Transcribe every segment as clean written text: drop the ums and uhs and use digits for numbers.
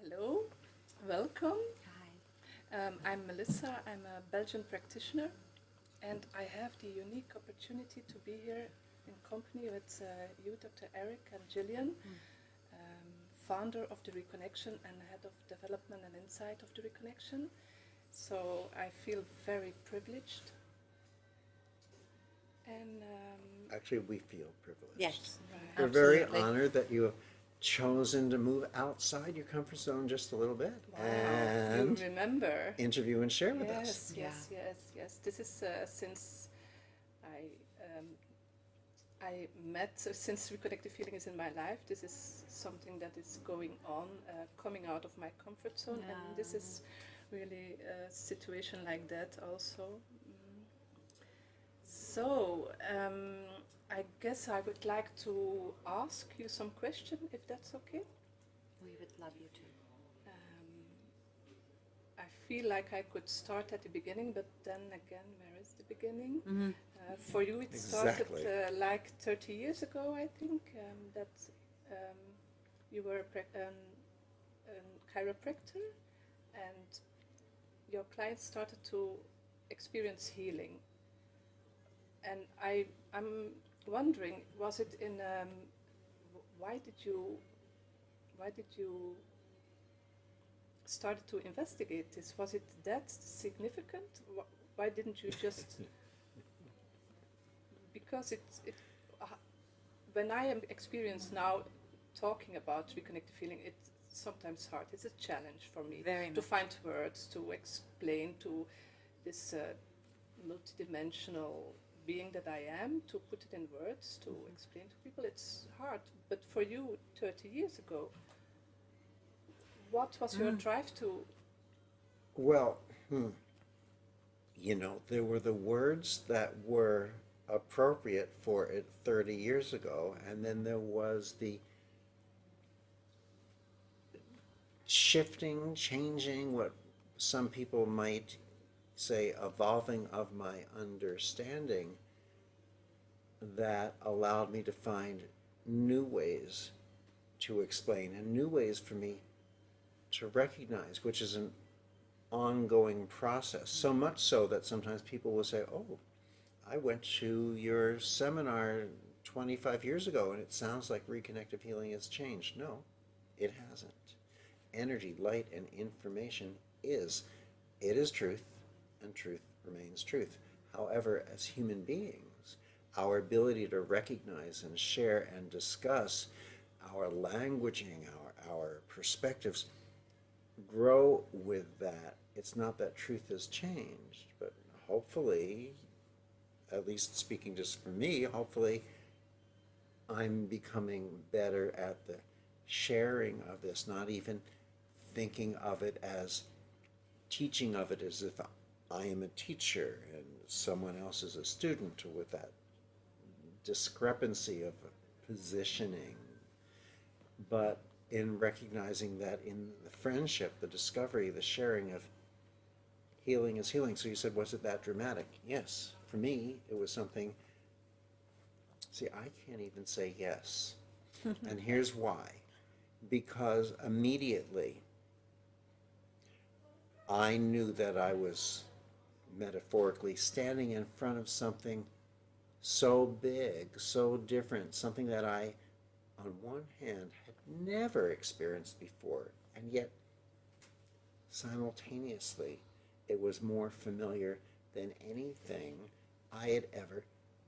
Hello, welcome. Hi. I'm Melissa, I'm a Belgian practitioner, and I have the unique opportunity to be here in company with you, Dr. Eric and Jillian, founder of the Reconnection and head of development and insight of the Reconnection. So I feel very privileged. And Actually, we feel privileged. Yes, right. We're very absolutely. honored that you have chosen to move outside your comfort zone just a little bit Wow, and you remember? interview and share with us. Yes, Yeah. yes, yes, yes. This is since I um, I met since Reconnective Healing is in my life. This is something that is going on, coming out of my comfort zone, and this is really a situation like that also. So I guess I would like to ask you some question, if that's okay. We would love you to. I feel like I could start at the beginning, but then again, where is the beginning? For you, it Exactly. started like 30 years ago, I think, that you were a chiropractor and your clients started to experience healing. And I'm wondering, was it in, why did you started to investigate this? Was it that significant? Why didn't you just? Because uh, when I am experienced now talking about reconnective feeling, it's sometimes hard. It's a challenge for me Very to much. find words to explain to this multidimensional being that I am, to put it in words, to explain to people. It's hard. But for you, 30 years ago, what was your drive to? Well, there were the words that were appropriate for it 30 years ago, and then there was the shifting, changing, what some people might say, evolving of my understanding that allowed me to find new ways to explain and new ways for me to recognize, which is an ongoing process. So much so that sometimes people will say, "Oh, I went to your seminar 25 years ago and it sounds like reconnective healing has changed." No, it hasn't. Energy, light, and information is. It is truth, and truth remains truth. However, as human beings, our ability to recognize and share and discuss our languaging, our perspectives grow with that. It's not that truth has changed, but hopefully, at least speaking just for me, hopefully I'm becoming better at the sharing of this, not even thinking of it as teaching of it as if I am a teacher and someone else is a student, with that discrepancy of positioning, but in recognizing that in the friendship, the discovery, the sharing of healing is healing. So you said, was it that dramatic? Yes. For me, it was something. See, I can't even say yes. And here's why. Because immediately I knew that I was metaphorically standing in front of something so big, so different, something that I, on one hand, had never experienced before, and yet simultaneously it was more familiar than anything I had ever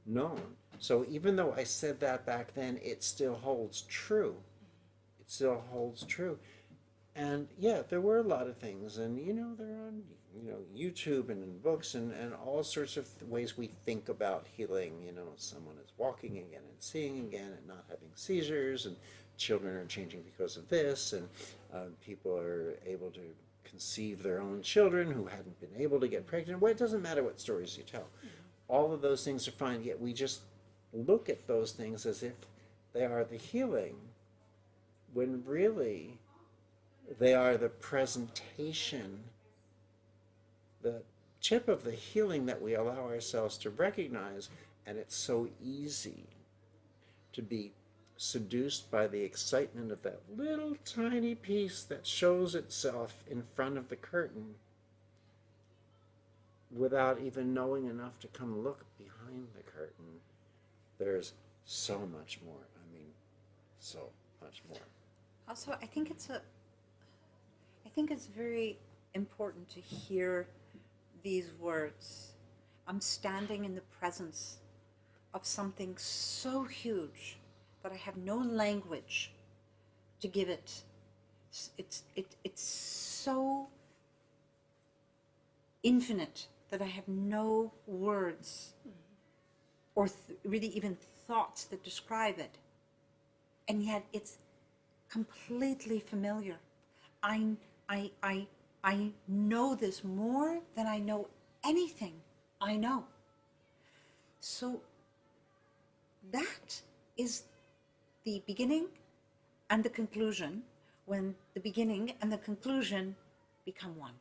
known. So even though I said that back then, it still holds true. It still holds true. And yeah, there were a lot of things, and they're on YouTube and in books and all sorts of ways we think about healing. Someone is walking again and seeing again and not having seizures, and children are changing because of this, and people are able to conceive their own children who hadn't been able to get pregnant. Well, it doesn't matter what stories you tell. All of those things are fine, yet we just look at those things as if they are the healing, when really they are the presentation, the tip of the healing that we allow ourselves to recognize. And it's so easy to be seduced by the excitement of that little tiny piece that shows itself in front of the curtain without even knowing enough to come look behind the curtain. There's so much more. I mean, so much more. Also, I think it's very important to hear these words. I'm standing in the presence of something so huge that I have no language to give it. It's so infinite that I have no words or really even thoughts that describe it. And yet it's completely familiar. I know this more than I know anything I know. So that is the beginning and the conclusion, when the beginning and the conclusion become one.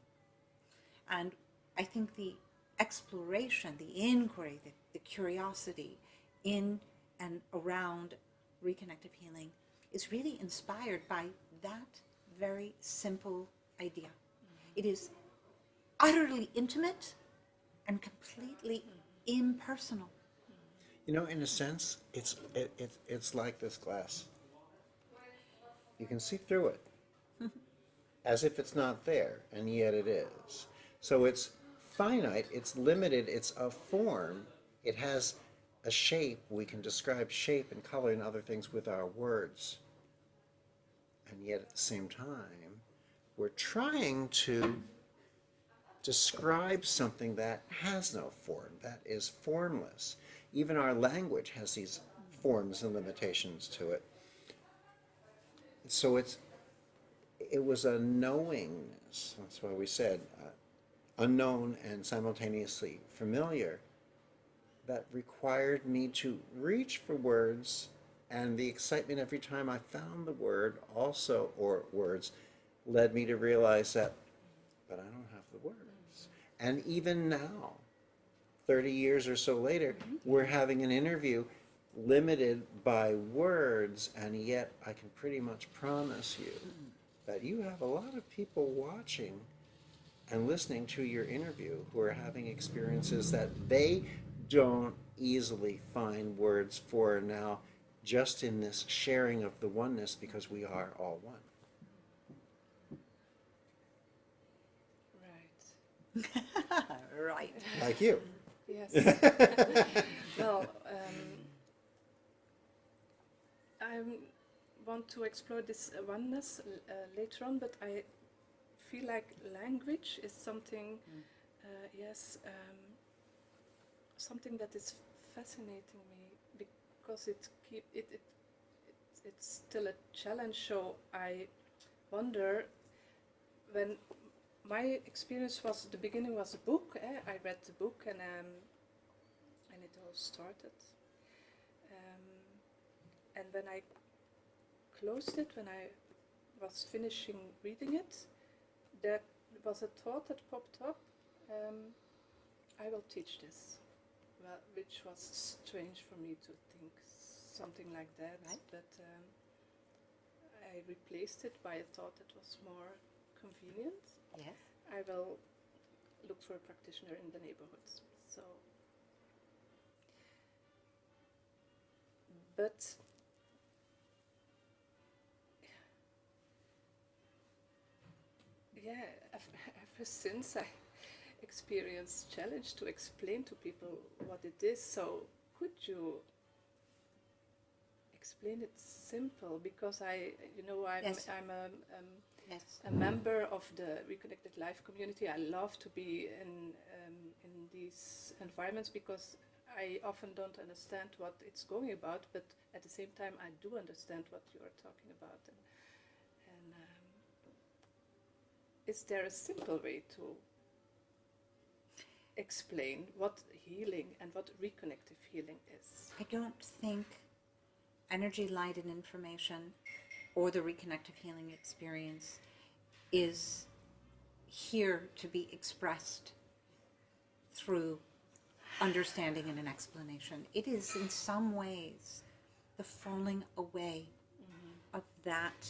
And I think the exploration, the inquiry, the curiosity in and around reconnective healing is really inspired by that very simple idea. It is utterly intimate and completely impersonal. You know, in a sense, it's like this glass. You can see through it, as if it's not there, and yet it is. So it's finite, it's limited, it's a form, it has a shape. We can describe shape and color and other things with our words. And yet at the same time, we're trying to describe something that has no form, that is formless. Even our language has these forms and limitations to it. So it was a knowingness, that's why we said unknown and simultaneously familiar, that required me to reach for words, and the excitement every time I found the word also, or words, led me to realize that, but I don't have the words. And even now, 30 years or so later, we're having an interview limited by words, and yet I can pretty much promise you that you have a lot of people watching and listening to your interview who are having experiences that they don't easily find words for now, just in this sharing of the oneness, because we are all one. Right. Right. Like you. Yes. Well, I want to explore this oneness later on, but I feel like language is something, something that is fascinating me, because it's still a challenge. So I wonder, when my experience was, the beginning was a book. I read the book, and it all started. And when I closed it, when I was finishing reading it, there was a thought that popped up. I will teach this. Well, which was strange for me to think something like that. Right. But I replaced it by a thought that was more convenient. Yes. I will look for a practitioner in the neighborhood. So, but yeah, ever since I experienced challenge to explain to people what it is. So could you explain it simple? Because Yes. I'm Yes. a member of the Reconnected Life community. I love to be in these environments, because I often don't understand what it's going about, but at the same time I do understand what you are talking about. And is there a simple way to explain what healing and what reconnective healing is? I don't think energy, light, and information, or the reconnective healing experience, is here to be expressed through understanding and an explanation. It is in some ways the falling away of that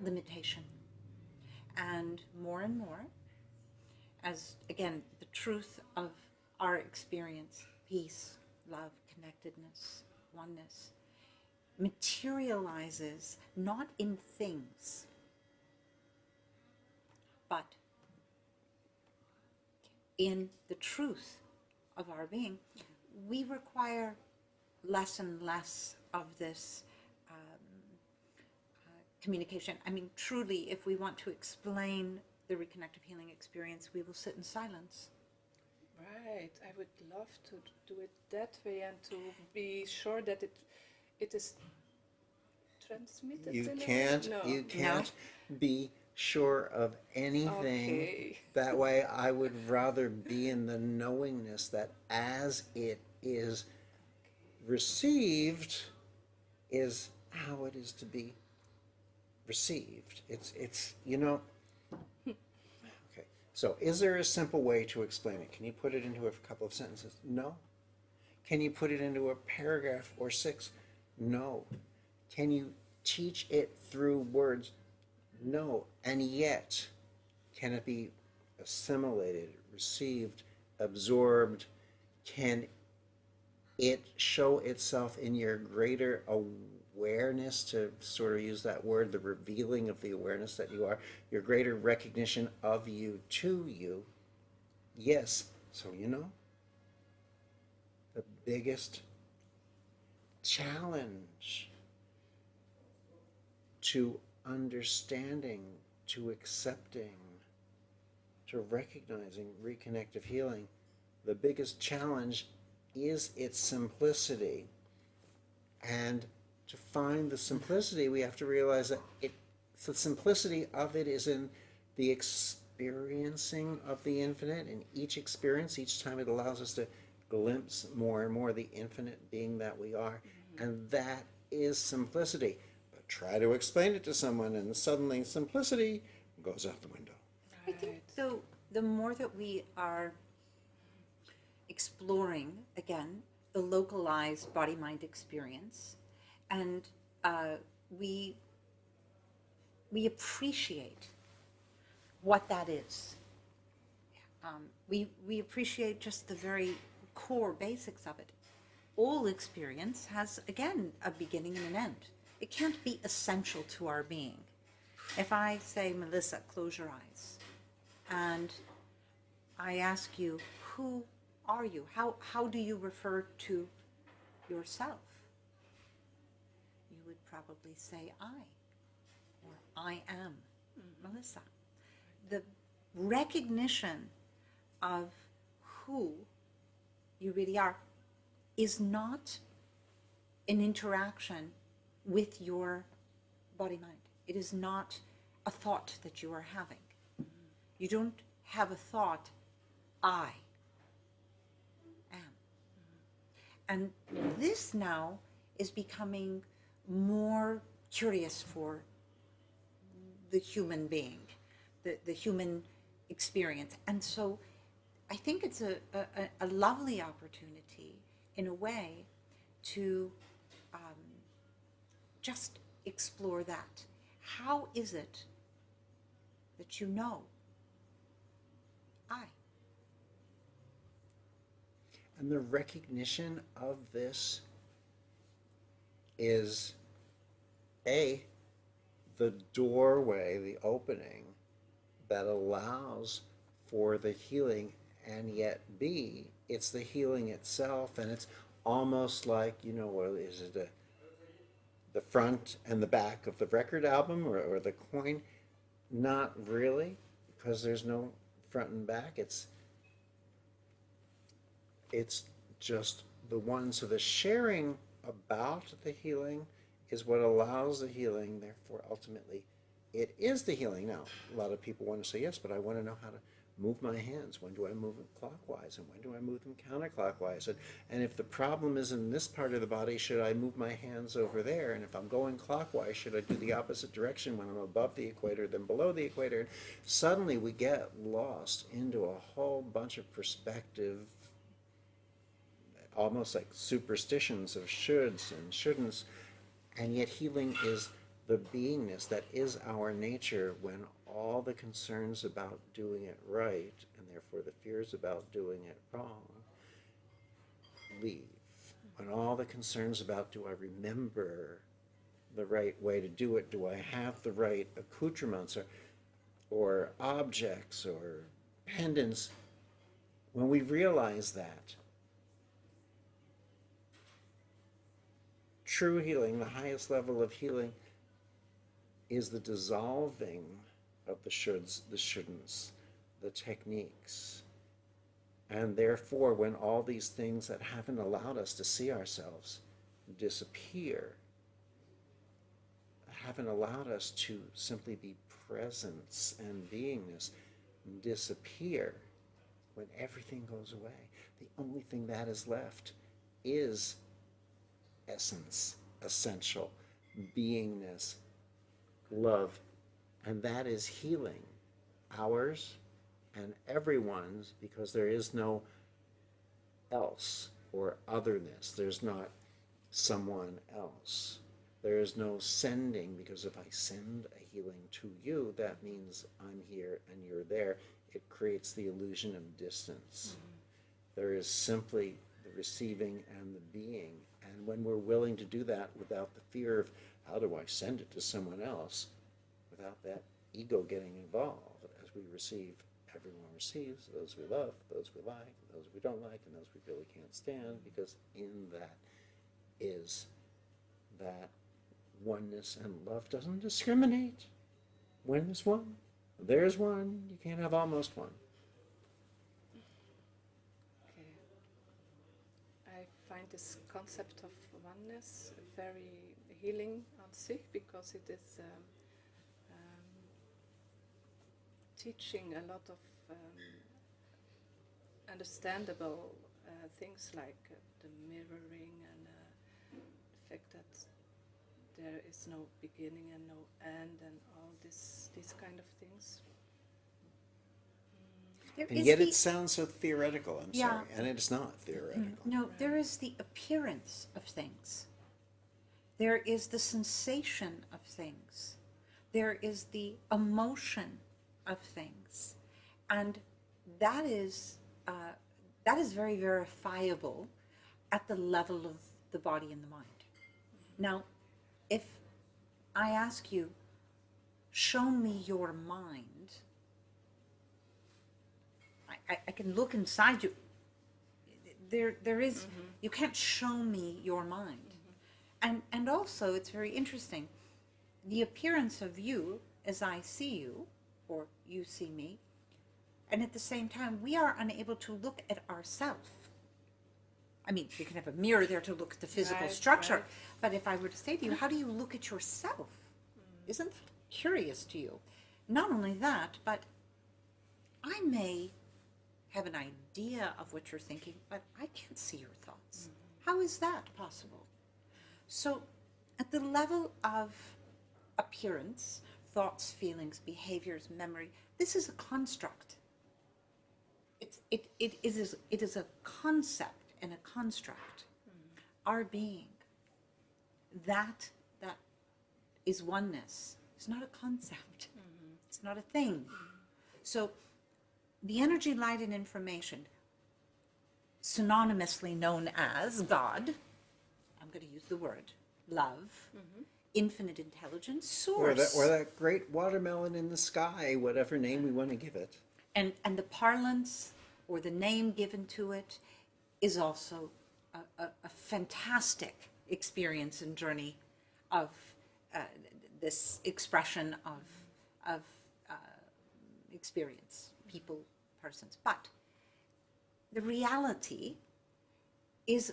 limitation. And more, as again, the truth of our experience, peace, love, connectedness, oneness, materializes not in things, but in the truth of our being, we require less and less of this communication. I mean, truly, if we want to explain the Reconnective Healing experience, we will sit in silence. Right. I would love to do it that way and to be sure that it is transmitted. You in a way. can't, No. you can't be sure of anything. Okay. That way, I would rather be in the knowingness that as it is received is how it is to be received. It's okay. So is there a simple way to explain it? Can you put it into a couple of sentences? No. Can you put it into a paragraph or 6? No. Can you teach it through words? No. And yet, can it be assimilated, received, absorbed? Can it show itself in your greater awareness, to sort of use that word, the revealing of the awareness that you are, your greater recognition of you to you? Yes. So, the biggest challenge to understanding, to accepting, to recognizing reconnective healing, the biggest challenge is its simplicity. And to find the simplicity, we have to realize that the simplicity of it is in the experiencing of the infinite. In each experience, each time it allows us to glimpse more and more the infinite being that we are. And that is simplicity. But try to explain it to someone and suddenly simplicity goes out the window. I think, though, the more that we are exploring, again, the localized body-mind experience, and we appreciate what that is. We appreciate just the very core basics of it. All experience has, again, a beginning and an end. It can't be essential to our being. If I say, Melissa, close your eyes, and I ask you, who are you? How do you refer to yourself? You would probably say I, or I am Melissa. The recognition of who you really are is not an interaction with your body-mind. It is not a thought that you are having. You don't have a thought, I am. And this now is becoming more curious for the human being, the human experience. And so I think it's a lovely opportunity, in a way, to just explore that. How is it that you know I? And the recognition of this is the doorway, the opening that allows for the healing, and yet B, it's the healing itself. And it's almost like, is it the front and the back of the record album, or the coin? Not really, because there's no front and back. It's just the one. So the sharing about the healing is what allows the healing. Therefore, ultimately, it is the healing. Now, a lot of people want to say, yes, but I want to know how to move my hands. When do I move them clockwise, and when do I move them counterclockwise? And if the problem is in this part of the body, should I move my hands over there? And if I'm going clockwise, should I do the opposite direction when I'm above the equator than below the equator? And suddenly we get lost into a whole bunch of perspective, almost like superstitions of shoulds and shouldn'ts, and yet healing is the beingness that is our nature when all the concerns about doing it right, and therefore the fears about doing it wrong, leave. When all the concerns about, do I remember the right way to do it? Do I have the right accoutrements or objects or pendants? When we realize that, true healing, the highest level of healing, is the dissolving of the shoulds, the shouldn'ts, the techniques. And therefore, when all these things that haven't allowed us to see ourselves disappear, haven't allowed us to simply be presence and beingness disappear, when everything goes away, the only thing that is left is essence, essential, beingness, love, and that is healing, ours and everyone's, because there is no else or otherness. There's not someone else. There is no sending, because if I send a healing to you, that means I'm here and you're there. It creates the illusion of distance. There is simply the receiving and the being. And when we're willing to do that without the fear of, how do I send it to someone else, without that ego getting involved, as we receive, everyone receives, those we love, those we like, those we don't like, and those we really can't stand, because in that is that oneness, and love doesn't discriminate. When there's one, there's one. You can't have almost one. Okay. I find this concept of oneness very healing on sich, because it is teaching a lot of understandable things like the mirroring and the fact that there is no beginning and no end and all these kind of things. And yet it sounds so theoretical, I'm Yeah. sorry, and it's not theoretical. No, there is the appearance of things. There is the sensation of things. There is the emotion of things. And that is very verifiable at the level of the body and the mind. Now, if I ask you, show me your mind, I can look inside you. There is, you can't show me your mind. And also, it's very interesting, the appearance of you as I see you, or you see me, and at the same time, we are unable to look at ourselves. I mean, you can have a mirror there to look at the physical structure, right. but if I were to say to you, how do you look at yourself? Isn't that curious to you? Not only that, but I may have an idea of what you're thinking, but I can't see your thoughts. How is that possible? So, at the level of appearance, thoughts, feelings, behaviors, memory, this is a construct. It is a concept and a construct. Our being, that is oneness. It's not a concept. It's not a thing. So the energy, light, and information, synonymously known as God, I'm going to use the word, love, infinite intelligence, source. Or that great watermelon in the sky, whatever name we want to give it. And the parlance or the name given to it is also a fantastic experience and journey of this expression of experience, people, persons. But the reality is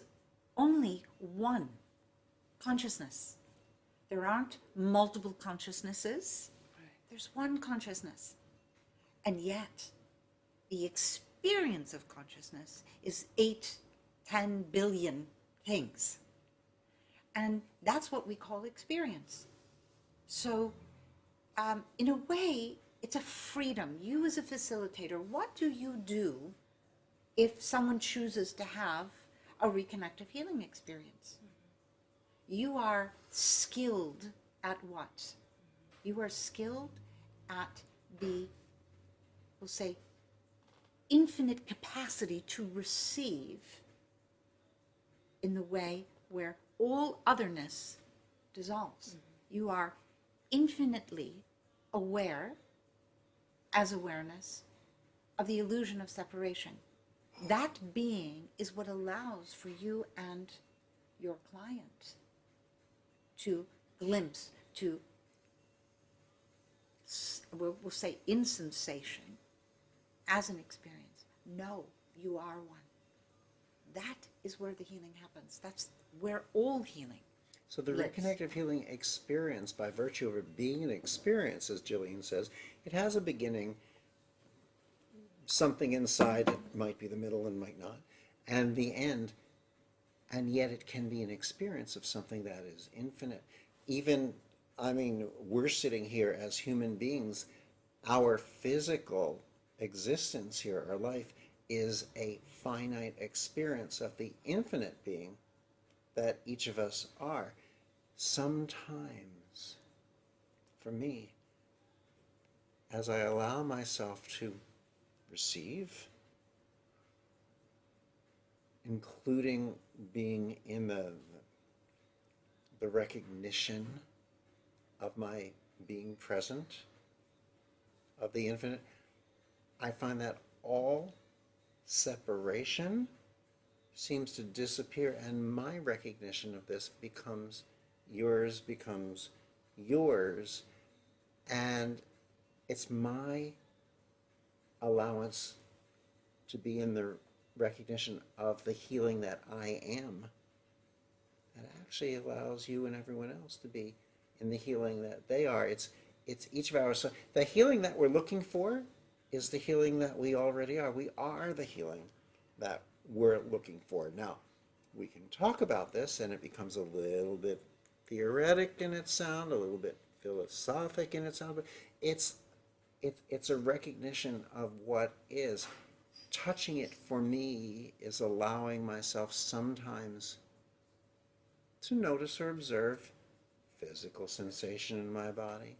only one consciousness. There aren't multiple consciousnesses. There's one consciousness. And yet, the experience of consciousness is 8-10 billion things. And that's what we call experience. So, in a way, it's a freedom. You as a facilitator, what do you do if someone chooses to have a reconnective healing experience. You are skilled at what? You are skilled at the, we'll say, infinite capacity to receive in the way where all otherness dissolves. You are infinitely aware, as awareness, of the illusion of separation. That being is what allows for you and your client to glimpse, to, we'll say, insensation as an experience. No, you are one. That is where the healing happens. That's where all healing So the lives. reconnective healing experience, by virtue of it being an experience, as Jillian says, it has a beginning, something inside it might be the middle and might not, and the end, and yet it can be an experience of something that is infinite. Even, I mean, we're sitting here as human beings, our physical existence here, our life, is a finite experience of the infinite being that each of us are. Sometimes, for me, as I allow myself to receive, including being in the recognition of my being present, of the infinite, I find that all separation seems to disappear, and my recognition of this becomes yours, and it's my allowance to be in the recognition of the healing that I am that actually allows you and everyone else to be in the healing that they are. It's each of ours. So the healing that we're looking for is the healing that we already are. We are the healing that we're looking for. Now, we can talk about this and it becomes a little bit theoretic in its sound, a little bit philosophic in its sound, but it's a recognition of what is. Touching it for me is allowing myself sometimes to notice or observe physical sensation in my body,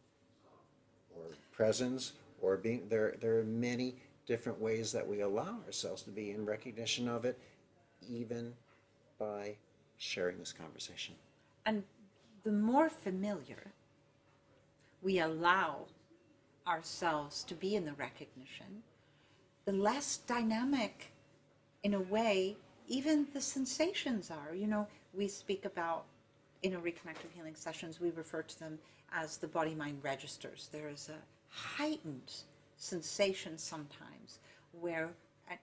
or presence, or being there. There are many different ways that we allow ourselves to be in recognition of it, even by sharing this conversation. And the more familiar we allow ourselves to be in the recognition, the less dynamic, in a way, even the sensations are. You know, we speak about, in our reconnective healing sessions, we refer to them as the body-mind registers. There is a heightened sensation sometimes where,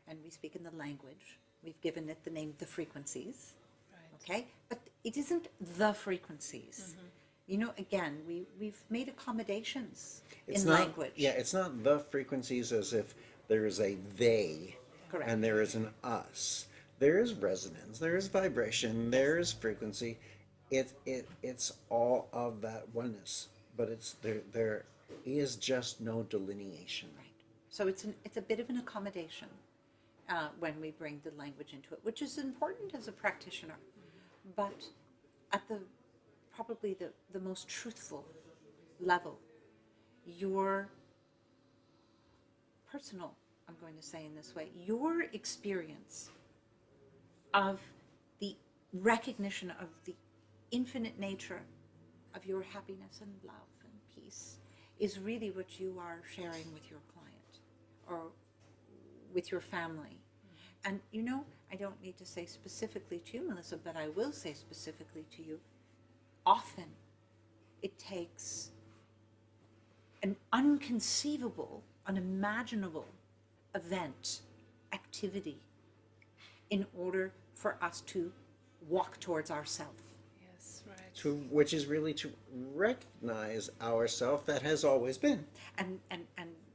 and we speak in the language, we've given it the name the frequencies, okay? But it isn't the frequencies. You know, again, we've made accommodations It's in not, language. Yeah, it's not the frequencies as if there is a they Correct. and there is an us. There is resonance, there is vibration, there is frequency. It's all of that oneness, but there is just no delineation. Right. So it's a bit of an accommodation when we bring the language into it, which is important as a practitioner. But at probably the most truthful level, your personal, I'm going to say in this way, your experience of the recognition of the infinite nature of your happiness and love and peace is really what you are sharing with your client or with your family. And you know, I don't need to say specifically to you, Melissa, but I will say specifically to you, often it takes an unconceivable, unimaginable event, activity, in order for us to walk towards ourself. Yes, right. Which is really to recognize ourself that has always been. And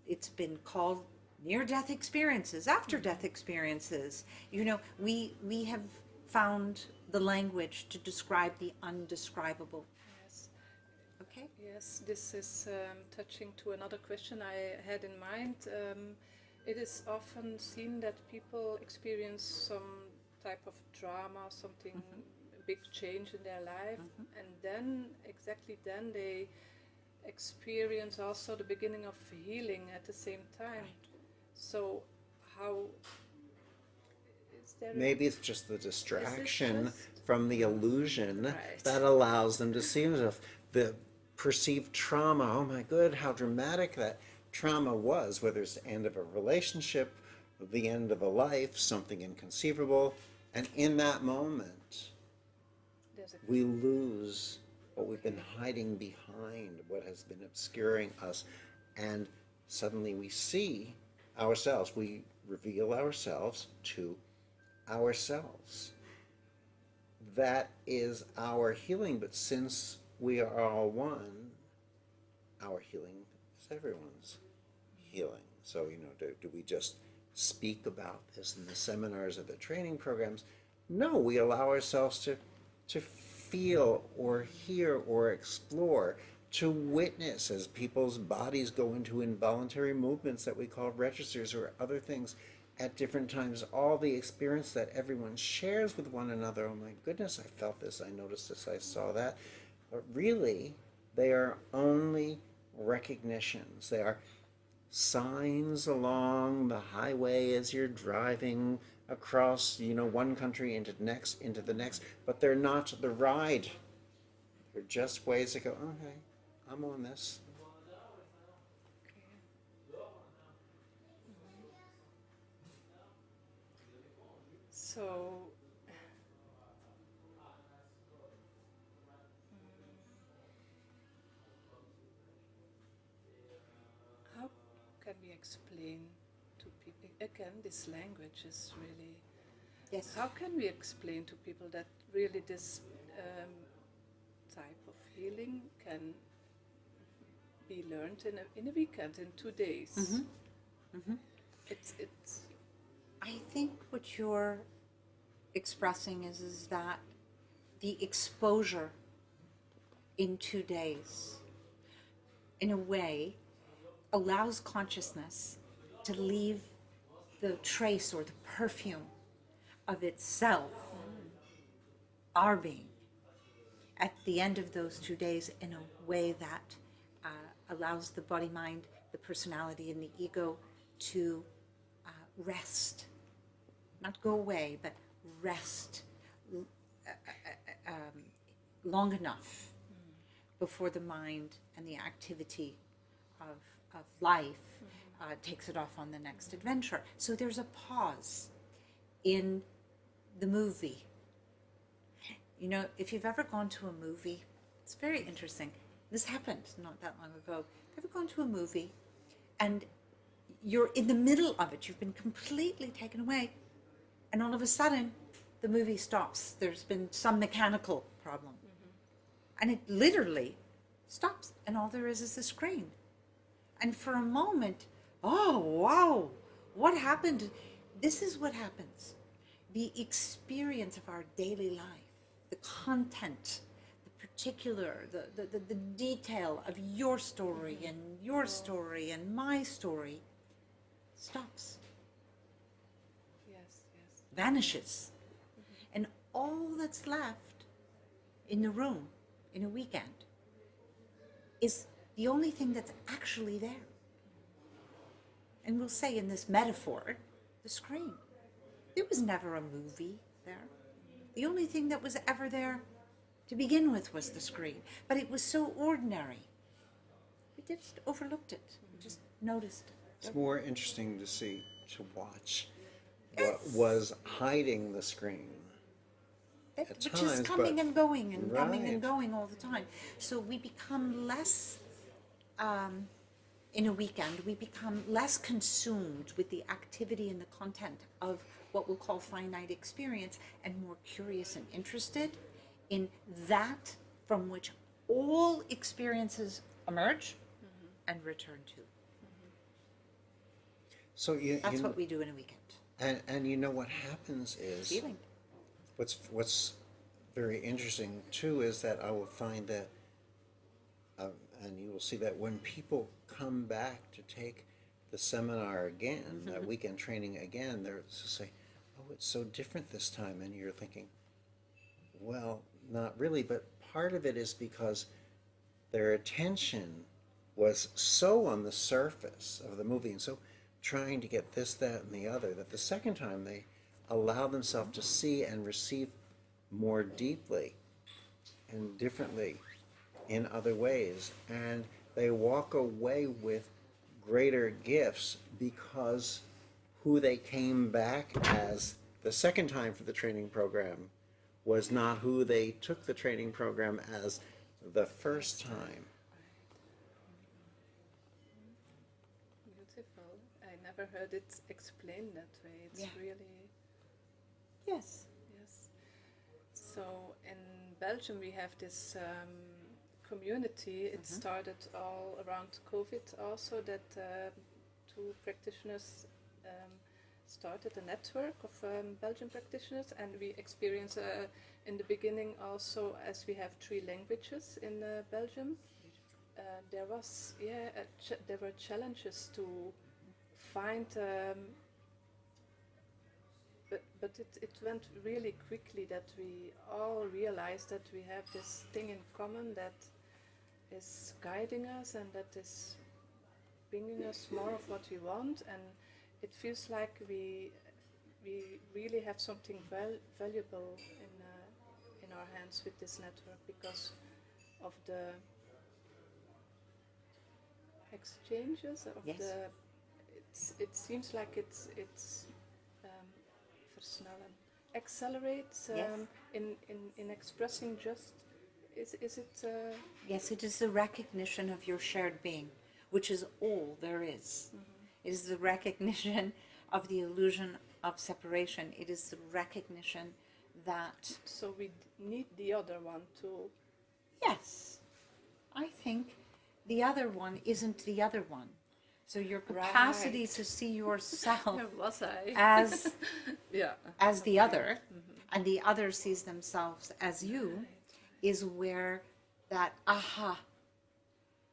it's been called near-death experiences, after-death experiences. You know, we have found the language to describe the undescribable. Yes. Okay? Yes, this is touching to another question I had in mind. It is often seen that people experience some type of drama, something, a big change in their life, and then, exactly then, they experience also the beginning of healing at the same time. So, how is there? Maybe it's just the distraction just- from the illusion Right. that allows them to see themselves. The perceived trauma, oh my god, how dramatic that trauma was, whether it's the end of a relationship, the end of a life, something inconceivable. And in that moment, There's a we lose what we've been hiding behind, what has been obscuring us. And suddenly we see ourselves, we reveal ourselves to ourselves. That is our healing, but since we are all one, our healing is everyone's healing. So, do we just speak about this in the seminars or the training programs? No, we allow ourselves to feel or hear or explore, to witness as people's bodies go into involuntary movements that we call registers or other things at different times, all the experience that everyone shares with one another. Oh my goodness, I felt this, I noticed this, I saw that. But really, they are only recognitions. They are signs along the highway as you're driving across, one country into the next, but they're not the ride. They're just ways to go, okay, I'm on this. So, how can we explain to people, again, this language is really, Yes. how can we explain to people that really this type of healing can be learned in a weekend, in 2 days? It's I think what you're expressing is that the exposure in 2 days, in a way, allows consciousness to leave the trace or the perfume of itself, our being, at the end of those 2 days in a way that allows the body, mind, the personality, and the ego to rest. Not go away, but rest long enough before the mind and the activity of life takes it off on the next adventure. So there's a pause in the movie. If you've ever gone to a movie, it's very interesting. This happened not that long ago. Have you ever gone to a movie and you're in the middle of it, you've been completely taken away, and all of a sudden the movie stops. There's been some mechanical problem. And it literally stops, and all there is the screen. And for a moment, oh wow, what happened? This is what happens. The experience of our daily life, the content, the particular, the detail of your story and your story and my story stops, yes, vanishes. And all that's left in the room in a weekend is the only thing that's actually there. And we'll say in this metaphor, the screen. There was never a movie there. The only thing that was ever there to begin with was the screen. But it was so ordinary. We just overlooked it. We just noticed it. It's more interesting to watch what was hiding the screen. At Which times, is coming but- and going and coming and Right. going all the time. So we become less, in a weekend, we become less consumed with the activity and the content of what we'll call finite experience, and more curious and interested in that from which all experiences emerge and return to. So That's what we do in a weekend. and what happens is Healing. what's very interesting too is that I will find that, and you will see that when people come back to take the seminar again, that weekend training again, they're to say, oh, it's so different this time. And you're thinking, well, not really, but part of it is because their attention was so on the surface of the movie and so trying to get this, that, and the other, that the second time they allow themselves to see and receive more deeply and differently in other ways. And they walk away with greater gifts because who they came back as the second time for the training program was not who they took the training program as the first time. Beautiful. I never heard it explained that way. It's Yeah. really, Yes. yes. So in Belgium we have this community. It started all around COVID also, that two practitioners started a network of Belgian practitioners, and we experience in the beginning also, as we have 3 languages in Belgium, there was there were challenges to find but it went really quickly that we all realized that we have this thing in common that is guiding us and that is bringing us more of what we want, and it feels like we really have something valuable in our hands with this network because of the exchanges of Yes. it seems like it's versnellen, accelerates Yes. in expressing just is it Yes, it is the recognition of your shared being, which is all there is. It is the recognition of the illusion of separation. It is the recognition that, so we need the other one to yes, I think the other one isn't the other one. So your capacity Right. to see yourself Where was I? as yeah. as the other, and the other sees themselves as you, is where that aha,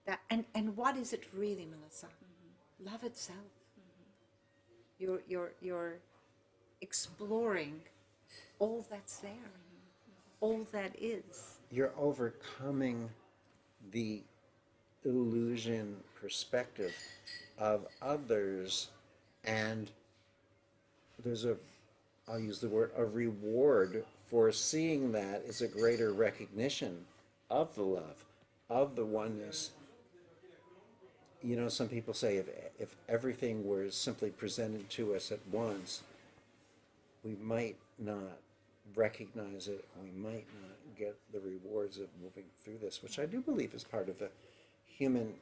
that and what is it really, Melissa? Love itself. You're exploring all that's there, all that is. You're overcoming the illusion perspective of others, and there's I'll use the word, a reward for seeing that is a greater recognition of the love, of the oneness. You know, some people say if everything were simply presented to us at once, we might not recognize it, we might not get the rewards of moving through this, which I do believe is part of the human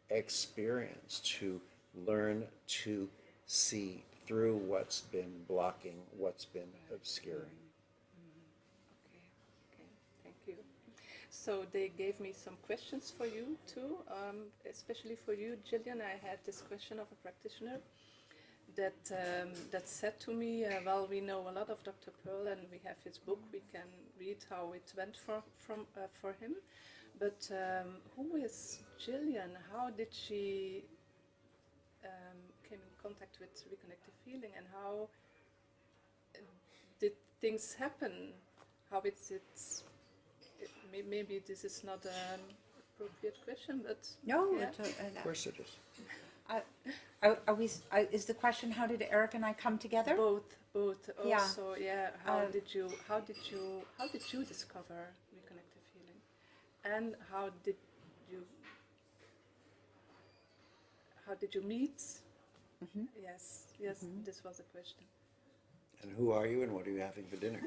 experience, to learn to see through what's been blocking, what's been obscuring. Okay, thank you. So they gave me some questions for you too, especially for you, Jillian. I had this question of a practitioner that said to me, well, we know a lot of Dr. Pearl and we have his book, we can read how it went for him, but who is Jillian? How did she came in contact with Reconnective Healing, and how did things happen? How maybe this is not an appropriate question, but No, yeah. Of course it is. Is the question, how did Eric and I come together? Both. Yeah. Also, yeah. How did you discover Reconnective Healing, and how did you meet? Mm-hmm. Yes. This was a question. And who are you and what are you having for dinner?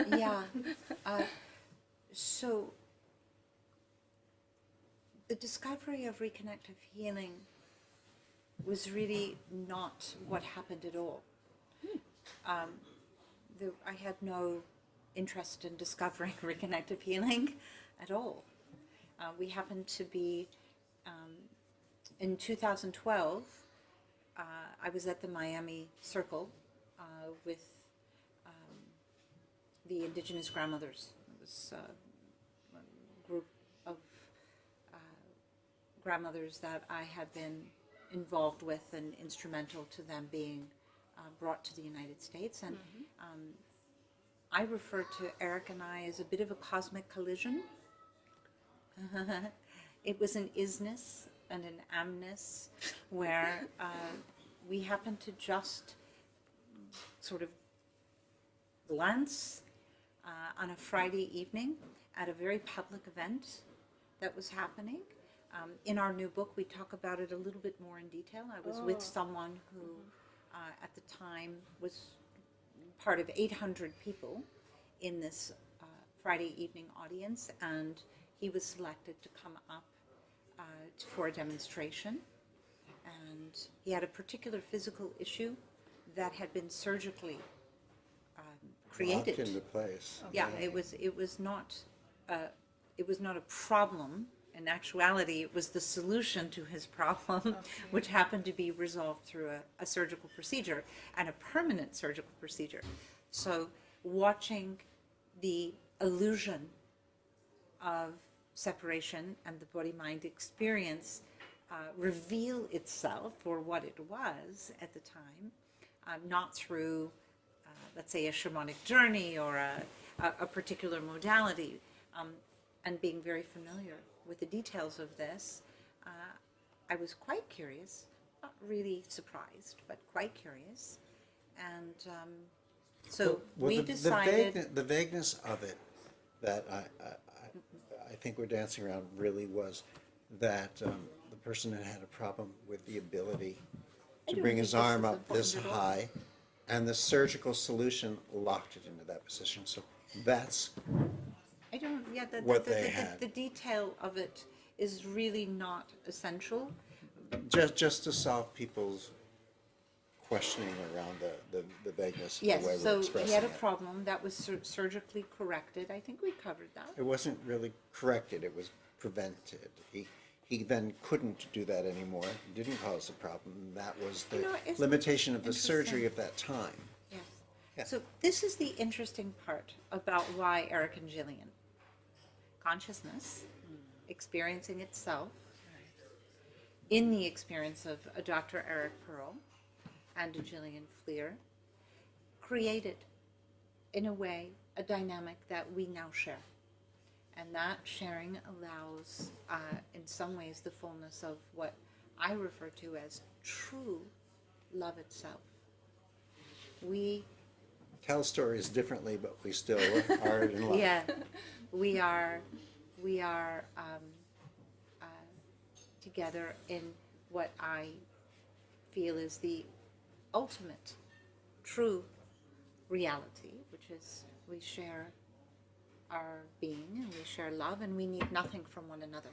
Yeah. So the discovery of Reconnective Healing was really not what happened at all. I had no interest in discovering Reconnective Healing at all. We happened to be, in 2012, I was at the Miami Circle with the Indigenous grandmothers. It was a group of grandmothers that I had been involved with and instrumental to them being brought to the United States. And I refer to Eric and I as a bit of a cosmic collision. It was an isness and an amness where we happened to just sort of glance on a Friday evening at a very public event that was happening. In our new book, we talk about it a little bit more in detail. I was with someone who, at the time, was part of 800 people in this Friday evening audience, and he was selected to come up for a demonstration. And he had a particular physical issue that had been surgically created. Locked into place. Yeah, it was not a problem. In actuality, it was the solution to his problem, which happened to be resolved through a surgical procedure, and a permanent surgical procedure. So watching the illusion of separation and the body-mind experience reveal itself for what it was at the time, not through, let's say, a shamanic journey or a particular modality, and being very familiar with the details of this, I was quite curious, not really surprised, but quite curious. And so we decided... The vagueness of it that I think we're dancing around really was that the person had a problem with the ability to bring his arm up this high, and the surgical solution locked it into that position. So that's what they had. The detail of it is really not essential. Just to solve people's questioning around the vagueness of the way we're expressing it. Yes, so he had a problem that was surgically corrected. I think we covered that. It wasn't really corrected, it was prevented. He then couldn't do that anymore. It didn't cause a problem. That was the limitation of the surgery of that time. Yes. Yeah. So this is the interesting part about why Eric and Jillian. Consciousness, experiencing itself in the experience of a Dr. Eric Pearl and a Jillian Fleer, created, in a way, a dynamic that we now share. And that sharing allows, in some ways, the fullness of what I refer to as true love itself. We tell stories differently, but we still are in love. Yeah, we are together in what I feel is the ultimate true reality, which is we share our being and we share love and we need nothing from one another.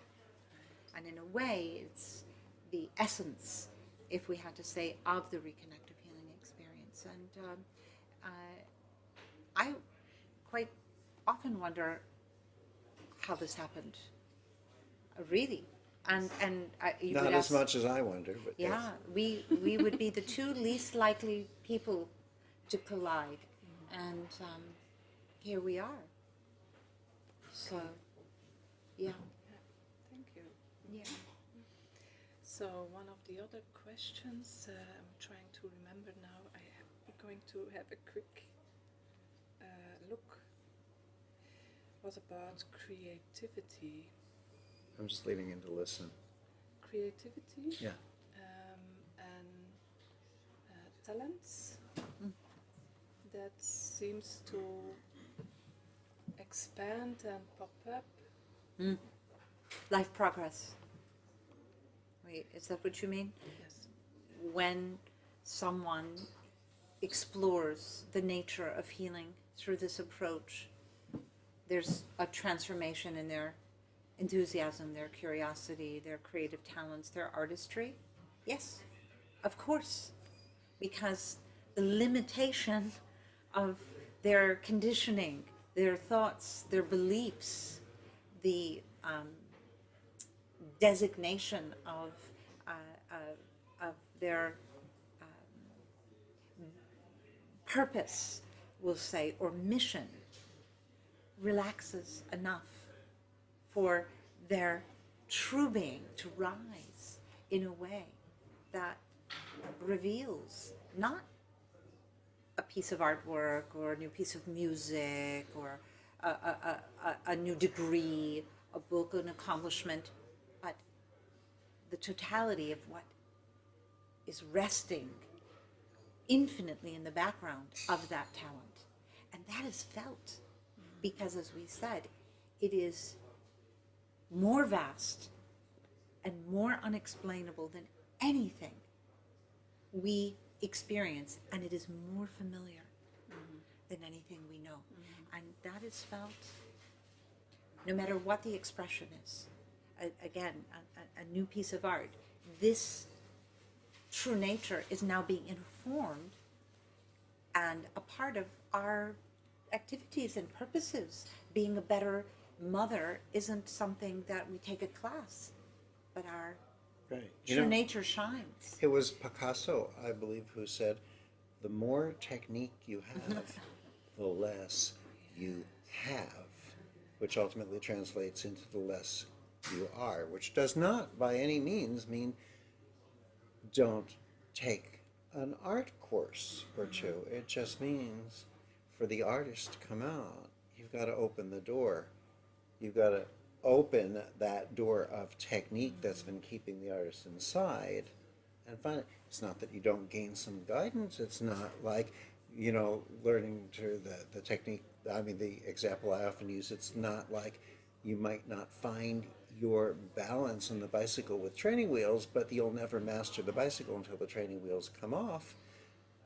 And in a way, it's the essence, if we had to say, of the reconnective healing experience. And I quite often wonder how this happened, really. And you not would as ask, much as I wonder, but yeah, yes. we would be the two least likely people to collide, and here we are. So, yeah. Thank you. Yeah. So one of the other questions I'm trying to remember now. I'm going to have a quick look. Was about creativity. I'm just leaning in to listen. Creativity. Yeah. And talents. That seems to expand and pop up. Life progress. Wait, is that what you mean? Yes. When someone explores the nature of healing through this approach, there's a transformation in their enthusiasm, their curiosity, their creative talents, their artistry. Yes, of course, because the limitation of their conditioning, their thoughts, their beliefs, the designation of their purpose, we'll say, or mission, relaxes enough for their true being to rise in a way that reveals not piece of artwork or a new piece of music or a new degree, a book, an accomplishment, but the totality of what is resting infinitely in the background of that talent. And that is felt because, as we said, it is more vast and more unexplainable than anything we experience, and it is more familiar than anything we know. And that is felt no matter what the expression is. Again, a new piece of art. This true nature is now being informed and a part of our activities and purposes. Being a better mother isn't something that we take a class, but our Right. true nature shines. It was Picasso, I believe, who said, the more technique you have, the less you have, which ultimately translates into the less you are, which does not by any means mean don't take an art course or two. It just means for the artist to come out, you've got to open the door. You've got to open that door of technique that's been keeping the artist inside and find it. It's not that you don't gain some guidance. It's not like, learning to the technique. I mean, the example I often use, it's not like you might not find your balance on the bicycle with training wheels, but you'll never master the bicycle until the training wheels come off.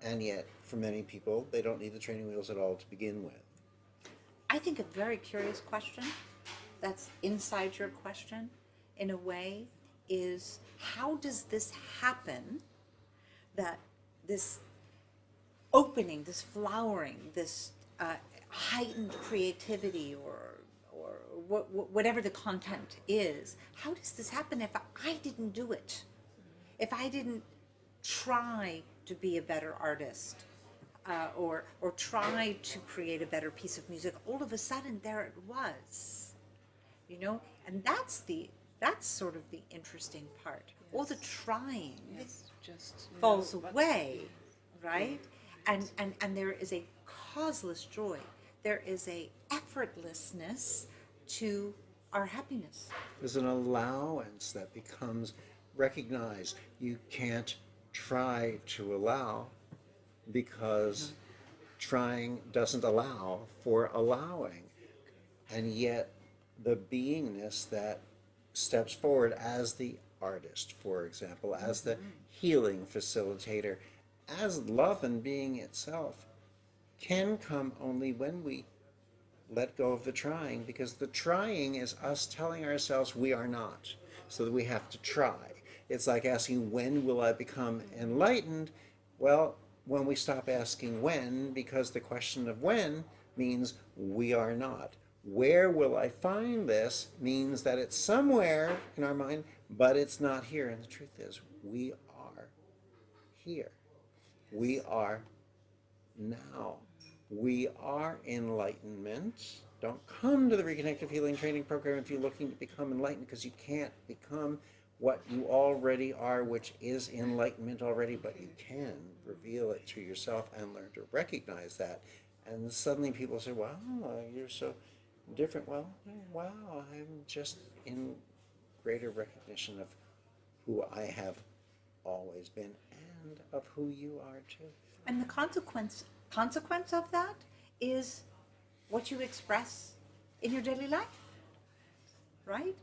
And yet, for many people, they don't need the training wheels at all to begin with. I think a very curious question that's inside your question, in a way, is how does this happen, that this opening, this flowering, this heightened creativity or whatever the content is, how does this happen if I didn't do it? If I didn't try to be a better artist, or try to create a better piece of music, all of a sudden there it was, and that's sort of the interesting part. Yes. All the trying Just falls away, right? And there is a causeless joy. There is a effortlessness to our happiness. There's an allowance that becomes recognized. You can't try to allow because trying doesn't allow for allowing. And yet the beingness that steps forward as the artist, for example, as the healing facilitator, as love and being itself, can come only when we let go of the trying, because the trying is us telling ourselves we are not, so that we have to try. It's like asking, when will I become enlightened? Well, when we stop asking when, because the question of when means we are not. Where will I find this means that it's somewhere in our mind, but it's not here. And the truth is, we are here. We are now. We are enlightenment. Don't come to the Reconnective Healing Training Program if you're looking to become enlightened, because you can't become what you already are, which is enlightenment already, but you can reveal it to yourself and learn to recognize that. And suddenly people say, wow, you're so different. Well, wow, I'm just in greater recognition of who I have always been and of who you are too. And the consequence of that is what you express in your daily life, right?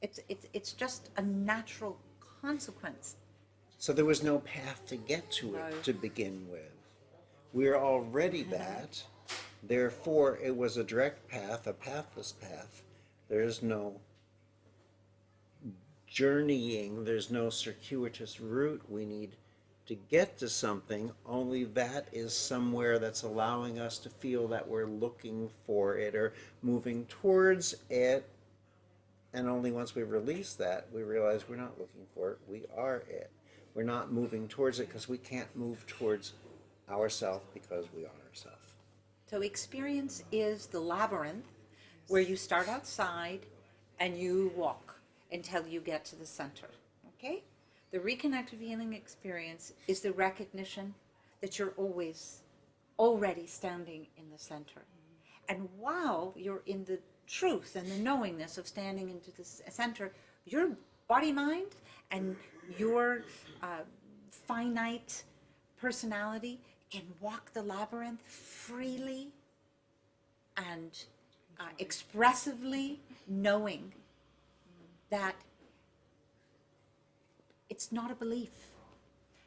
It's just a natural consequence. So there was no path to get to it to begin with. We're already that. Therefore, it was a direct path, a pathless path. There's no journeying, there's no circuitous route we need to get to something. Only that is somewhere that's allowing us to feel that we're looking for it or moving towards it. And only once we release that, we realize we're not looking for it, we are it. We're not moving towards it because we can't move towards ourself because we are ourself. So experience is the labyrinth where you start outside and you walk until you get to the center, okay? The Reconnective Healing experience is the recognition that you're always already standing in the center. And while you're in the truth and the knowingness of standing into the center, your body mind and your finite personality can walk the labyrinth freely and expressively, knowing that it's not a belief.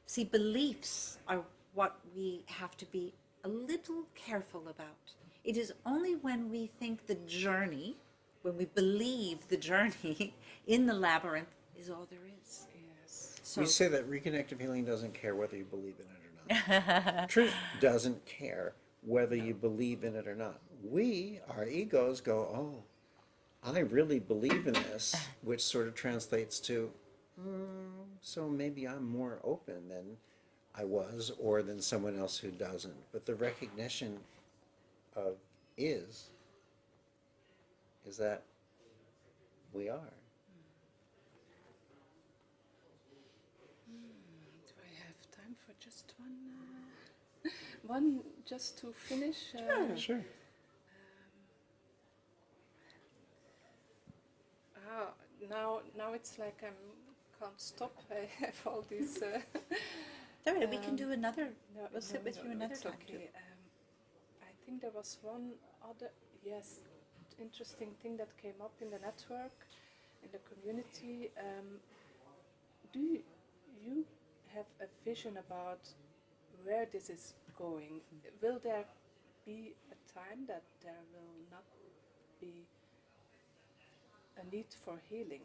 See, beliefs are what we have to be a little careful about. It is only when we think the journey, when we believe the journey in the labyrinth is all there is. Yes. So, We say that Reconnective Healing doesn't care whether you believe in it or not. Truth doesn't care whether you believe in it or not. We, our egos, go, oh, I really believe in this, which sort of translates to, so maybe I'm more open than I was or than someone else who doesn't. But the recognition of is that we are. Do I have time for just one just to finish? Sure. Now it's like I can't stop. I have all these. we can do another. We'll sit with you another it's time okay. too. I think there was one other, interesting thing that came up in the network, in the community. Do you have a vision about where this is going? Will there be a time that there will not be a need for healing?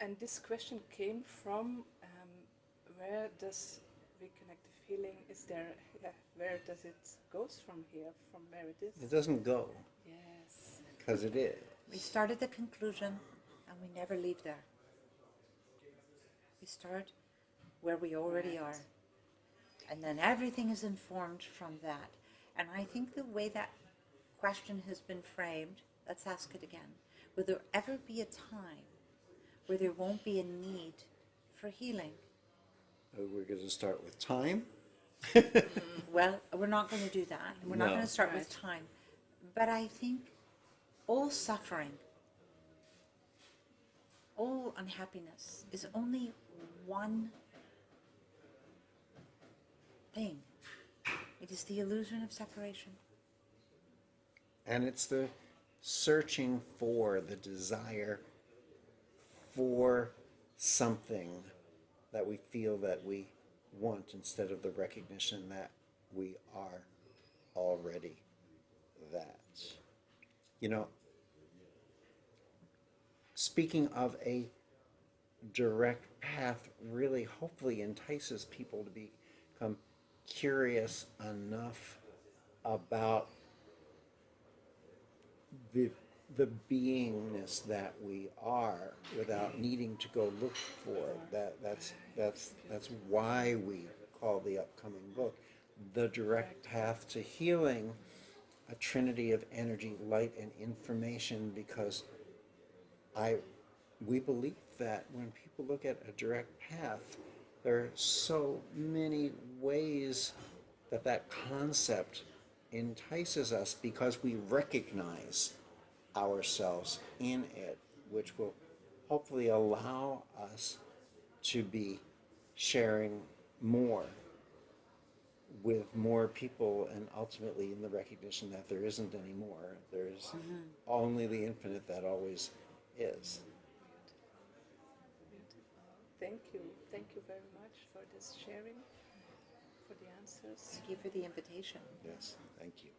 And this question came from where does reconnective healing, where does it goes from here, from where it is? It doesn't go, Yes. because it is. We start at the conclusion and we never leave there. We start where we already are. And then everything is informed from that. And I think the way that question has been framed, let's ask it again. Will there ever be a time where there won't be a need for healing? We're going to start with time. Well, we're not going to do that. We're not No. going to start with Right. time. But I think all suffering, all unhappiness is only one thing. It is the illusion of separation. And it's the searching for, the desire for something that we feel that we want instead of the recognition that we are already that. You know, speaking of a direct path, really hopefully entices people to become curious enough about the beingness that we are without needing to go look for it. That's why we call the upcoming book The Direct Path to Healing, a trinity of energy, light, and information, because we believe that when people look at a direct path, there are so many ways that concept entices us because we recognize ourselves in it, which will hopefully allow us to be sharing more with more people, and ultimately in the recognition that there isn't any more. There's only the infinite that always is. Thank you. Thank you very much for this sharing, for the answers. Thank you for the invitation. Yes, thank you.